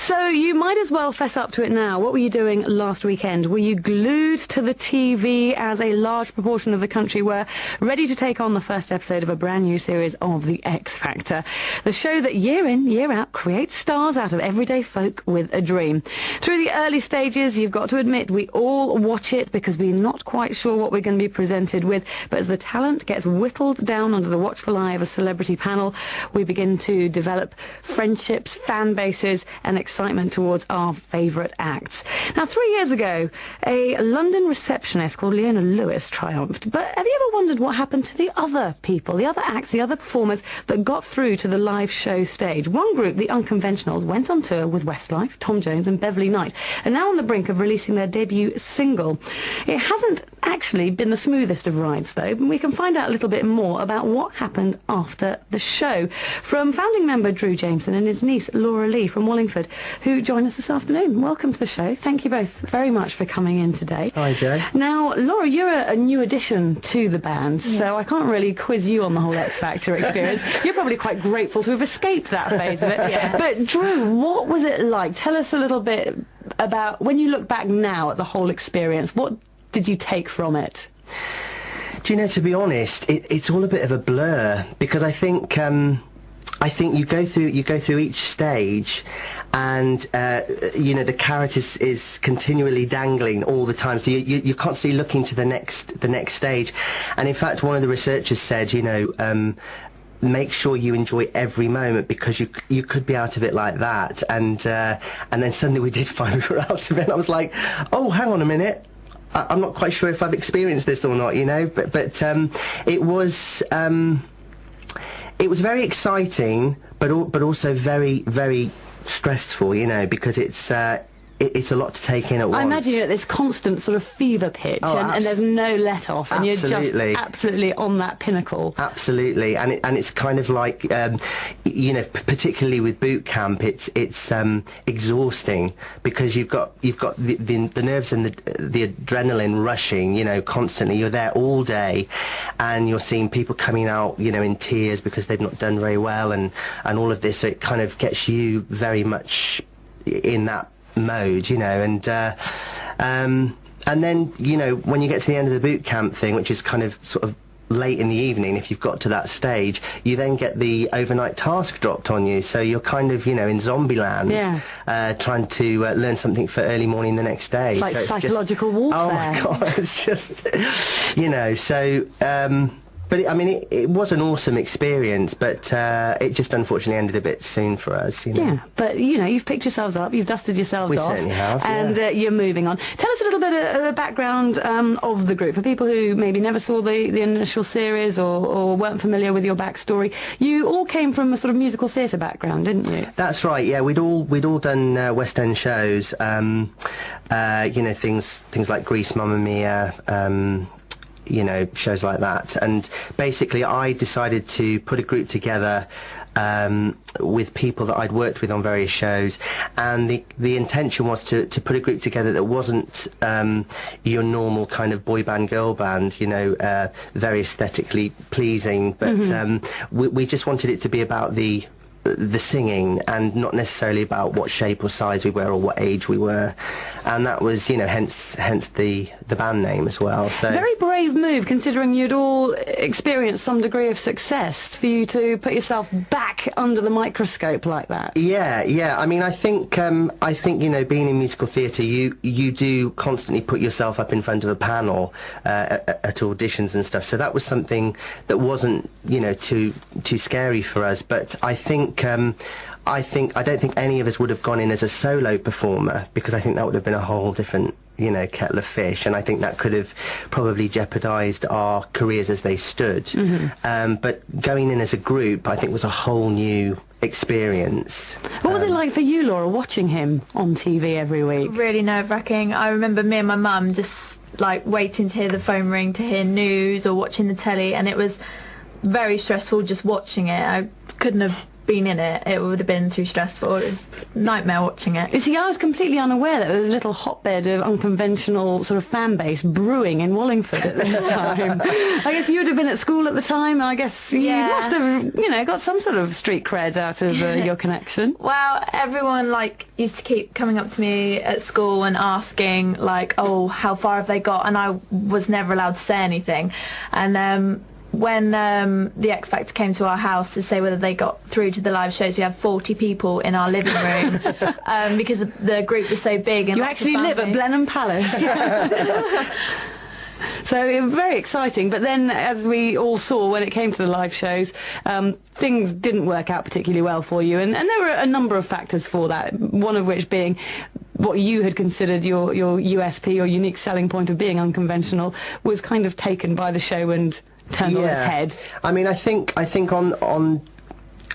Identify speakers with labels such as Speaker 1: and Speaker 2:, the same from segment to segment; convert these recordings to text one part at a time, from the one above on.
Speaker 1: So you might as well fess up to it now. What were you doing last weekend? Were you glued to the TV as a large proportion of the country were ready to take on the first episode of a brand new series of The X Factor, the show that year in, year out creates stars out of everyday folk with a dream? Through the early stages, you've got to admit, we all watch it because we're not quite sure what we're going to be presented with. But as the talent gets whittled down under the watchful eye of a celebrity panel, we begin to develop friendships, fan bases and excitement towards our favourite acts. Now, 3 years ago, a London receptionist called Leona Lewis triumphed. But have you ever wondered what happened to the other people, the other acts, the other performers that got through to the live show stage? One group, the Unconventionals, went on tour with Westlife, Tom Jones and Beverly Knight, and now on the brink of releasing their debut single. It hasn't actually been the smoothest of rides, though. We can find out a little bit more about what happened after the show from founding member Drew Jaymson and his niece Laura Lee from Wallingford, who join us this afternoon. Welcome to the show. Thank you both very much for coming in today.
Speaker 2: Hi, Joe.
Speaker 1: Now, Laura, you're a new addition to the band, so I can't really quiz you on the whole X Factor experience. You're probably quite grateful to have escaped that phase of it. But Drew, what was it like? Tell us a little bit about, when you look back now at the whole experience, what did you take from it?
Speaker 2: Do you know, to be honest, it's all a bit of a blur, because I think you go through each stage, and you know, the carrot is continually dangling all the time, so you're constantly looking to the next stage. And in fact, one of the researchers said, you know, make sure you enjoy every moment, because you could be out of it like that. And then suddenly we did find we were out of it, and I was like, oh, hang on a minute, I'm not quite sure if I've experienced this or not, you know. But it was very exciting, but also very, very stressful, you know, because it's a lot to take in at once.
Speaker 1: I imagine you're at this constant sort of fever pitch, and there's no let off, and you're just absolutely on that pinnacle. Absolutely,
Speaker 2: and it's kind of like, you know, particularly with boot camp, it's exhausting, because you've got the nerves and the adrenaline rushing, you know, constantly. You're there all day, and you're seeing people coming out, you know, in tears because they've not done very well, and all of this. So it kind of gets you very much in that mode, you know. And then, you know, when you get to the end of the boot camp thing, which is kind of sort of late in the evening, if you've got to that stage, you then get the overnight task dropped on you, so you're kind of, you know, in zombie land, trying to learn something for early morning the next day.
Speaker 1: It's like
Speaker 2: so
Speaker 1: psychological warfare.
Speaker 2: Oh my God, it's just, you know, so but I mean, it was an awesome experience, but it just unfortunately ended a bit soon for us, you know.
Speaker 1: Yeah, but, you know, you've picked yourselves up, you've dusted yourselves off.
Speaker 2: We certainly have,
Speaker 1: and you're moving on. Tell us a little bit of the background of the group, for people who maybe never saw the initial series or weren't familiar with your backstory. You all came from a sort of musical theatre background, didn't you?
Speaker 2: That's right, yeah. We'd all done West End shows, you know, things like Grease, Mamma Mia, you know, shows like that. And basically I decided to put a group together with people that I'd worked with on various shows, and the intention was to put a group together that wasn't your normal kind of boy band, girl band, you know, very aesthetically pleasing, but we just wanted it to be about the singing, and not necessarily about what shape or size we were or what age we were. And that was, you know, hence the band name as well. So
Speaker 1: very brave move, considering you'd all experienced some degree of success, for you to put yourself back under the microscope like that.
Speaker 2: Yeah. I mean, I think you know, being in musical theatre, you do constantly put yourself up in front of a panel at auditions and stuff. So that was something that wasn't, you know, too scary for us. But I don't think any of us would have gone in as a solo performer, because I think that would have been a whole different, you know, kettle of fish, and I think that could have probably jeopardised our careers as they stood. But going in as a group, I think, was a whole new experience.
Speaker 1: What was it like for you, Laura, watching him on TV every week?
Speaker 3: Really nerve-wracking. I remember me and my mum just like waiting to hear the phone ring to hear news or watching the telly, and it was very stressful just watching it. I couldn't have been in it, it would have been too stressful. It was a nightmare watching it.
Speaker 1: You see, I was completely unaware that there was a little hotbed of unconventional sort of fan base brewing in Wallingford at this time. I guess you would have been at school at the time, and I guess you must have, got some sort of street cred out of your connection.
Speaker 3: Well, everyone used to keep coming up to me at school and asking oh, how far have they got? And I was never allowed to say anything. And when the X Factor came to our house to say whether they got through to the live shows, we had 40 people in our living room because the group was so big. And
Speaker 1: you actually live at Blenheim Palace. So it was very exciting, but then, as we all saw when it came to the live shows, things didn't work out particularly well for you, and there were a number of factors for that, one of which being what you had considered your USP, your unique selling point of being unconventional, was kind of taken by the show and turned on its head.
Speaker 2: I mean, I think on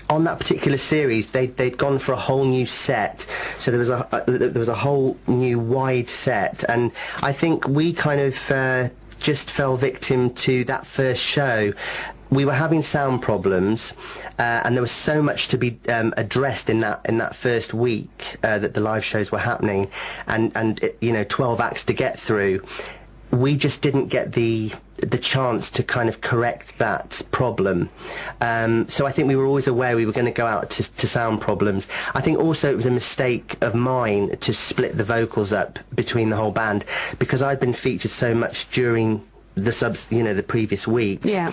Speaker 2: that particular series, they'd gone for a whole new set, so there was a whole new wide set, and I think we kind of just fell victim to that first show. We were having sound problems, and there was so much to be addressed in that first week that the live shows were happening, and 12 acts to get through. We just didn't get the chance to kind of correct that problem. So I think we were always aware we were going to go out to sound problems. I think also it was a mistake of mine to split the vocals up between the whole band, because I'd been featured so much during the previous weeks.
Speaker 1: Yeah.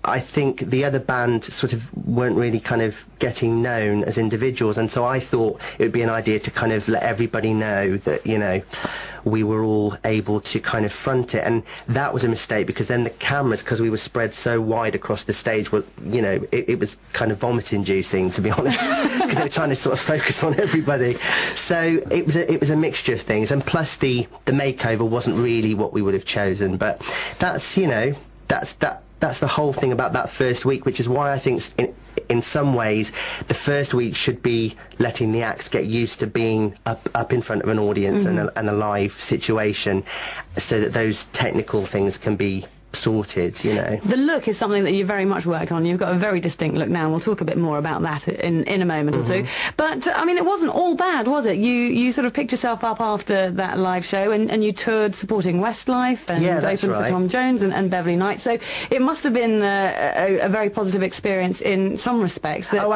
Speaker 2: I think the other band sort of weren't really kind of getting known as individuals, and so I thought it would be an idea to kind of let everybody know that, we were all able to kind of front it, and that was a mistake, because then the cameras, because we were spread so wide across the stage, were, it was kind of vomit-inducing, to be honest, because they were trying to sort of focus on everybody. So it was a mixture of things, and plus the makeover wasn't really what we would have chosen, but that's that's the whole thing about that first week, which is why I think in some ways the first week should be letting the acts get used to being up in front of an audience and a live situation, so that those technical things can be sorted.
Speaker 1: The look is something that you very much worked on. You've got a very distinct look now, and we'll talk a bit more about that in a moment or two. But I mean, it wasn't all bad, was it? You sort of picked yourself up after that live show, and you toured supporting Westlife and opened for Tom Jones and Beverly Knight. So it must have been a very positive experience in some respects. That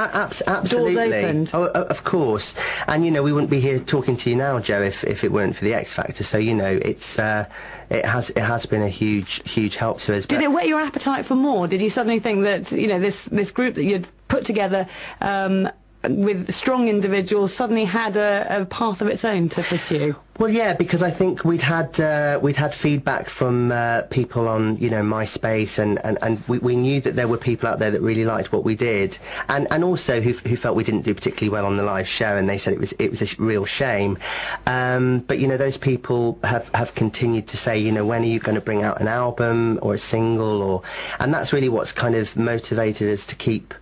Speaker 2: absolutely.
Speaker 1: Doors opened.
Speaker 2: Oh, of course. And we wouldn't be here talking to you now, Joe, if it weren't for the X Factor. So it's it has been a huge help to us.
Speaker 1: Did it whet your appetite for more? Did you suddenly think that this group that you'd put together with strong individuals suddenly had a path of its own to pursue?
Speaker 2: Well, yeah, because I think we'd had feedback from people on MySpace, and we knew that there were people out there that really liked what we did, and also who felt we didn't do particularly well on the live show, and they said it was a real shame. But those people have continued to say, when are you going to bring out an album or a single, and that's really what's kind of motivated us to keep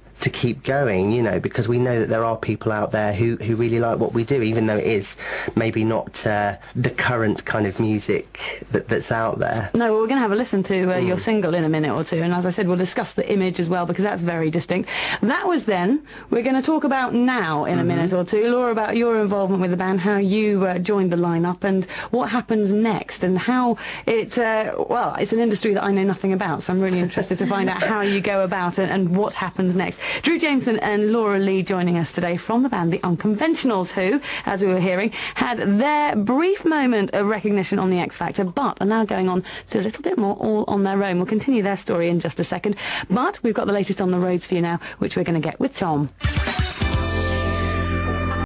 Speaker 2: going, because we know that there are people out there who really like what we do, even though it is maybe not the current kind of music that's out there.
Speaker 1: No, well, we're going to have a listen to your single in a minute or two, and as I said, we'll discuss the image as well, because that's very distinct. That was then. We're going to talk about now in a minute or two, Laura, about your involvement with the band, how you joined the lineup, and what happens next, and how it's an industry that I know nothing about, so I'm really interested to find out how you go about it and what happens next. Drew Jaymson and Laura Lee joining us today from the band The Unconventionals, who, as we were hearing, had their brief moment of recognition on the X Factor, but are now going on to a little bit more all on their own. We'll continue their story in just a second, but we've got the latest on the roads for you now, which we're going to get with Tom.